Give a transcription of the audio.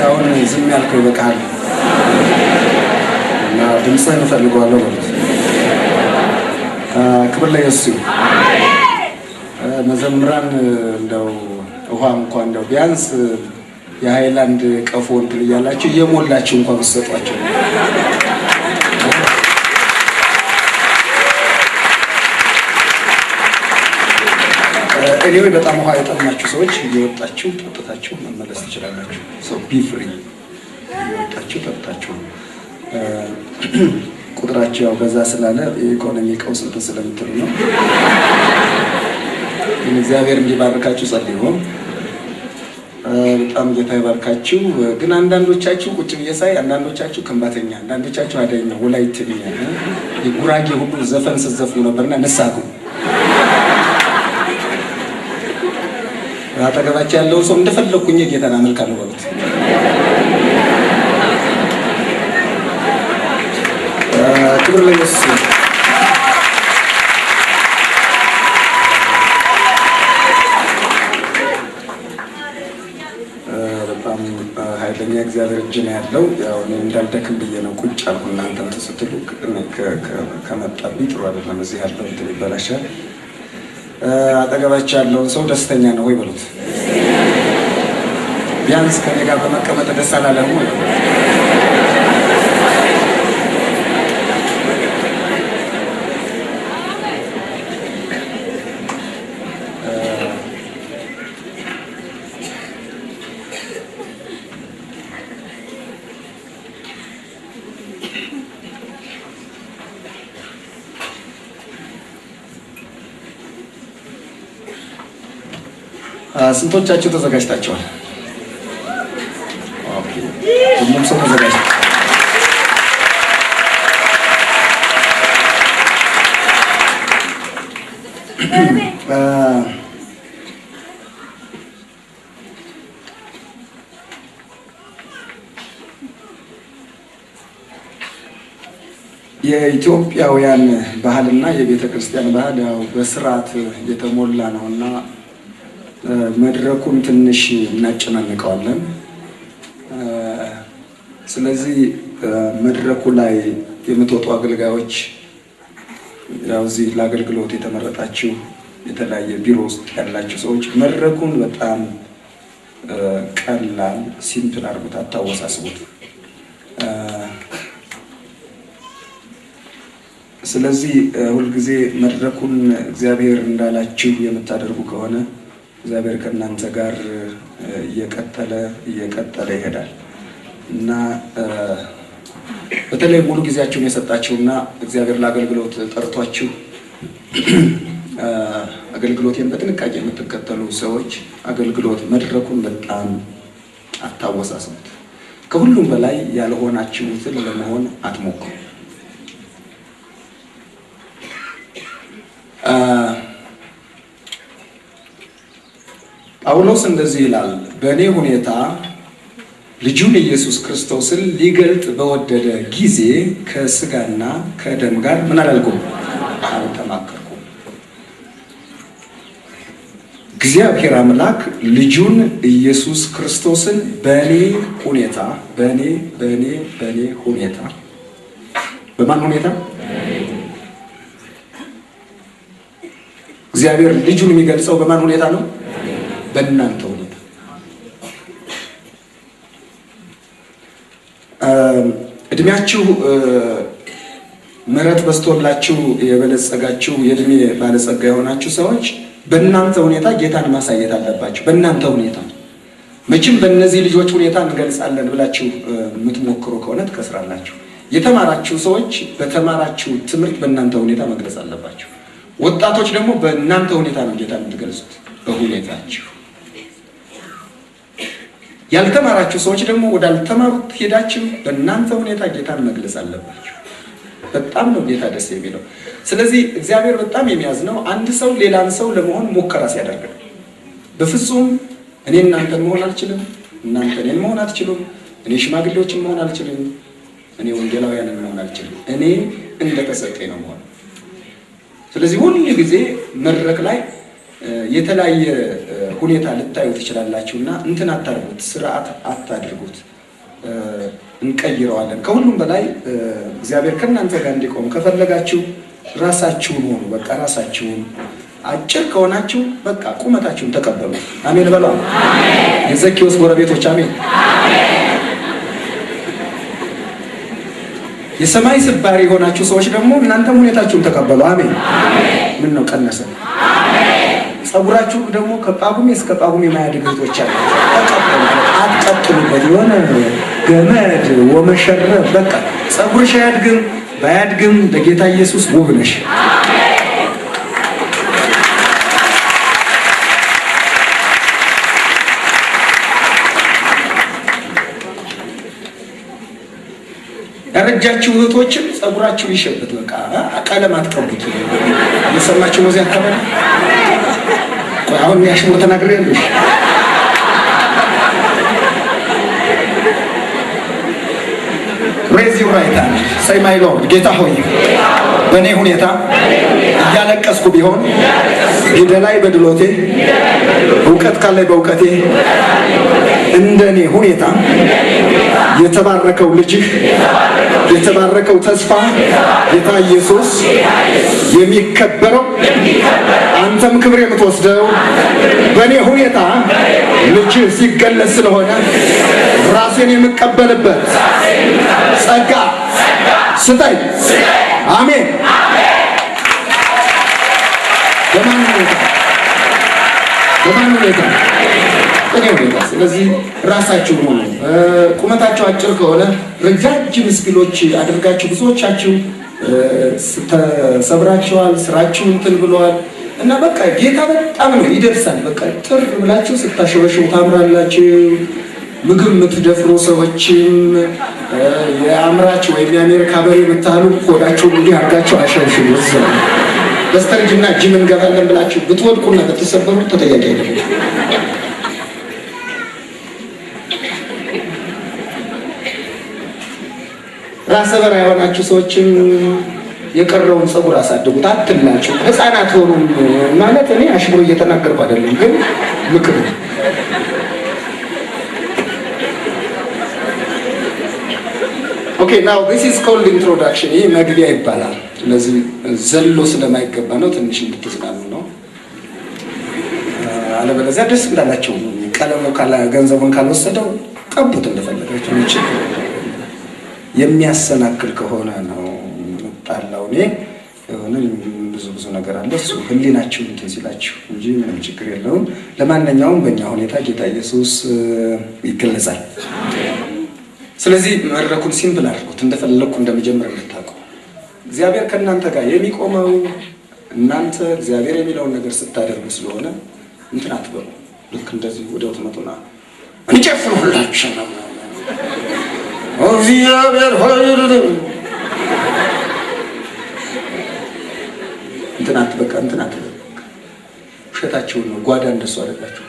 እስካሁን ዝም ያልከው ይበቃል እና ድምፅህን እፈልገዋለሁ ማለት ክብር ለኢየሱስ ይሁን። መዘምራን እንደው ውሃ እንኳን እንደው ቢያንስ የሃይላንድ ቀፎ እንትን እያላችሁ እየሞላችሁ እንኳን ብትሰጧቸው እኔው በጣም ውሃ የጠማችሁ ሰዎች እየወጣችሁ ጠጥታችሁ መመለስ ትችላላችሁ። ሶ ቢ ፍሪ እየወጣችሁ ጠጥታችሁ ቁጥራቸው ያው በዛ ስላለ የኢኮኖሚ ቀውስ እንትን ስለምትሉ ነው። እግዚአብሔር እንዲባርካችሁ ጸልዩ። በጣም ጌታ ይባርካችሁ። ግን አንዳንዶቻችሁ ቁጭ ብዬ ሳይ አንዳንዶቻችሁ ከምባተኛ፣ አንዳንዶቻችሁ አዳኛ፣ ወላይትኛ፣ የጉራጌ ሁሉ ዘፈን ስትዘፍኑ ነበርና ንሳቁ። አጠገባችሁ ያለውን ሰው እንደፈለኩኝ ጌታን አመልካለሁ በሉት። ክብር ለኢየሱስ። በጣም ኃይለኛ እግዚአብሔር እጅ ነው ያለው። ያው እኔ እንዳልደክም ብዬ ነው ቁጭ አልኩ። እናንተ እንትን ስትሉ ከመጣብኝ ጥሩ አይደለም። እዚህ ያለው እንትን ይበላሻል። አጠገባችሁ ያለውን ሰው ደስተኛ ነው ወይ በሉት። ቢያንስ ከኔ ጋር በመቀመጥ ደስ አላለህም ወይ? ስንቶቻችሁ ተዘጋጅታችኋል? ኦኬ፣ ሁሉም ሰው ተዘጋጅቷል። የኢትዮጵያውያን ባህልና የቤተ ክርስቲያን ባህል ያው በስርዓት የተሞላ ነውና መድረኩን ትንሽ እናጨናንቀዋለን። ስለዚህ መድረኩ ላይ የምትወጡ አገልጋዮች ያው እዚህ ለአገልግሎት የተመረጣችሁ የተለያየ ቢሮ ውስጥ ያላችሁ ሰዎች መድረኩን በጣም ቀላል ሲምፕል አድርጉት፣ አታወሳስቡት። ስለዚህ ሁልጊዜ መድረኩን እግዚአብሔር እንዳላችሁ የምታደርጉ ከሆነ እግዚአብሔር ከእናንተ ጋር እየቀጠለ ይሄዳል እና በተለይ ሙሉ ጊዜያችሁን የሰጣችሁና እግዚአብሔር ለአገልግሎት ጠርቷችሁ አገልግሎቴን በጥንቃቄ የምትከተሉ ሰዎች አገልግሎት መድረኩን በጣም አታወሳስቡት። ከሁሉም በላይ ያልሆናችሁትን ለመሆን አትሞክሩ። ጳውሎስ እንደዚህ ይላል፣ በእኔ ሁኔታ ልጁን ኢየሱስ ክርስቶስን ሊገልጥ በወደደ ጊዜ ከስጋና ከደም ጋር ምን አላልኩም? አልተማከርኩም። እግዚአብሔር አምላክ ልጁን ኢየሱስ ክርስቶስን በእኔ ሁኔታ በማን ሁኔታ? እግዚአብሔር ልጁን የሚገልጸው በማን ሁኔታ ነው? በእናንተ ሁኔታ። እድሜያችሁ ምሕረት በስቶላችሁ የበለጸጋችሁ የእድሜ ባለጸጋ የሆናችሁ ሰዎች በእናንተ ሁኔታ ጌታን ማሳየት አለባችሁ። በእናንተ ሁኔታ መቼም በእነዚህ ልጆች ሁኔታ እንገልጻለን ብላችሁ የምትሞክሩ ከሆነ ትከስራላችሁ። የተማራችሁ ሰዎች በተማራችሁ ትምህርት በእናንተ ሁኔታ መግለጽ አለባችሁ። ወጣቶች ደግሞ በእናንተ ሁኔታ ነው ጌታን የምትገልጹት፣ በሁኔታችሁ። ያልተማራችሁ ሰዎች ደግሞ ወዳልተማሩት ሄዳችሁ በእናንተ ሁኔታ ጌታን መግለጽ አለባችሁ። በጣም ነው ጌታ ደስ የሚለው። ስለዚህ እግዚአብሔር በጣም የሚያዝነው አንድ ሰው ሌላን ሰው ለመሆን ሙከራ ሲያደርግ ነው። በፍጹም እኔ እናንተን መሆን አልችልም፣ እናንተ እኔን መሆን አትችሉም፣ እኔ ሽማግሌዎችን መሆን አልችልም፣ እኔ ወንጌላውያንን መሆን አልችልም፣ እኔ እንደተሰጠኝ ነው መሆን። ስለዚህ ሁሉ ጊዜ መድረክ ላይ የተለያየ ሁኔታ ልታዩ ትችላላችሁና እንትን አታድርጉት፣ ስርዓት አታድርጉት። እንቀይረዋለን። ከሁሉም በላይ እግዚአብሔር ከእናንተ ጋር እንዲቆም ከፈለጋችሁ ራሳችሁን ሆኑ። በቃ ራሳችሁን አጭር ከሆናችሁ በቃ ቁመታችሁን ተቀበሉ። አሜን በሉ። የዘኪዎስ ጎረቤቶች አሜን። የሰማይ ስባሪ የሆናችሁ ሰዎች ደግሞ እናንተም ሁኔታችሁን ተቀበሉ። አሜን። ምን ነው ቀነሰ? ጸጉራችሁ ደግሞ ከጳጉሜ እስከ ጳጉሜ የማያድግ እህቶች አሉ። ተቀበሉ። አትቀጥሉበት። የሆነ ገመድ ወመሸረብ በቃ ጸጉርሽ አያድግም ባያድግም ለጌታ ኢየሱስ ውብ ነሽ። ያረጃችሁ እህቶችም ጸጉራችሁ ይሸበት። በቃ ቀለም አትቀቡት። የሰማችሁ ነው። እዚያ አካባቢ አሁን ያሽሙር ተናግሬያለሁ። ሬዝ ዩር ራይት ሃንድ ሴይ ማይ ሎርድ። ጌታ ሆይ በእኔ ሁኔታ እያለቀስኩ ቢሆን ቢደላይ በድሎቴ እውቀት ካላይ በእውቀቴ እንደኔ ሁኔታ የተባረከው ልጅህ የተባረከው ተስፋ ጌታ ኢየሱስ የሚከበረው አንተም ክብር የምትወስደው በእኔ ሁኔታ ልጅህ ሲገለጽ ስለሆነ ራሴን የምቀበልበት ጸጋ ስጠኝ። አሜን። በማን ሁኔታ? እኔ ሁኔታ። ስለዚህ ራሳችሁ ሆኑ። ቁመታችሁ አጭር ከሆነ ረጃጅም ስኪሎች አድርጋችሁ ብዙዎቻችሁ ተሰብራችኋል። ስራችሁ እንትን ብለዋል እና በቃ ጌታ በጣም ነው ይደርሳል። በቃ ጥር ብላችሁ ስታሸበሽቡ ታምራላችሁ። ምግብ የምትደፍሩ ሰዎችም የአምራች ወይም የአሜሪካ በሬ የምታሉ ቆዳችሁን እንዲህ አድርጋችሁ አሸብሽቡ። በስተርጅና ጂም እንገባለን ብላችሁ ብትወድቁና ብትሰበሩ ተጠያቂ አይደለም። ራሰ በራ የሆናችሁ ሰዎችም የቀረውን ጸጉር አሳድጉት፣ አትላችሁ። ህፃናት ሆኑ ማለት እኔ አሽሙር እየተናገርኩ አይደለም፣ ግን ምክር ነው። ኦኬ ናው this is called introduction። ይህ መግቢያ ይባላል። ስለዚህ ዘሎ ስለማይገባ ነው፣ ትንሽ እንድትዝናኑ ነው። አለበለዚያ ደስ እንዳላችሁ ቀለሙ ካላ ገንዘቡን ካልወሰደው ቀቡት እንደፈለጋችሁ። እንጂ የሚያሰናክል ከሆነ ነው መጣላው። እኔ የሆነ ብዙ ነገር አለ። እሱ ህሊናችሁ እንትን ሲላችሁ እንጂ ምንም ችግር የለውም። ለማንኛውም በእኛ ሁኔታ ጌታ ኢየሱስ ይገለጻል። ስለዚህ መድረኩን ሲምፕል አድርጉት፣ እንደፈለኩ እንደመጀመር እንድታውቁ። እግዚአብሔር ከእናንተ ጋር የሚቆመው እናንተ እግዚአብሔር የሚለውን ነገር ስታደርጉ ስለሆነ እንትን አትበሉ። ልክ እንደዚህ ወዲያው ትመጡና እንጨፍር ሁላችሁ ነው እግዚአብሔር ሆይ እንትን አትበቃ እንትን አትበቃ። ውሸታችሁን ነው። ጓዳ እንደሱ አደረጋችሁ።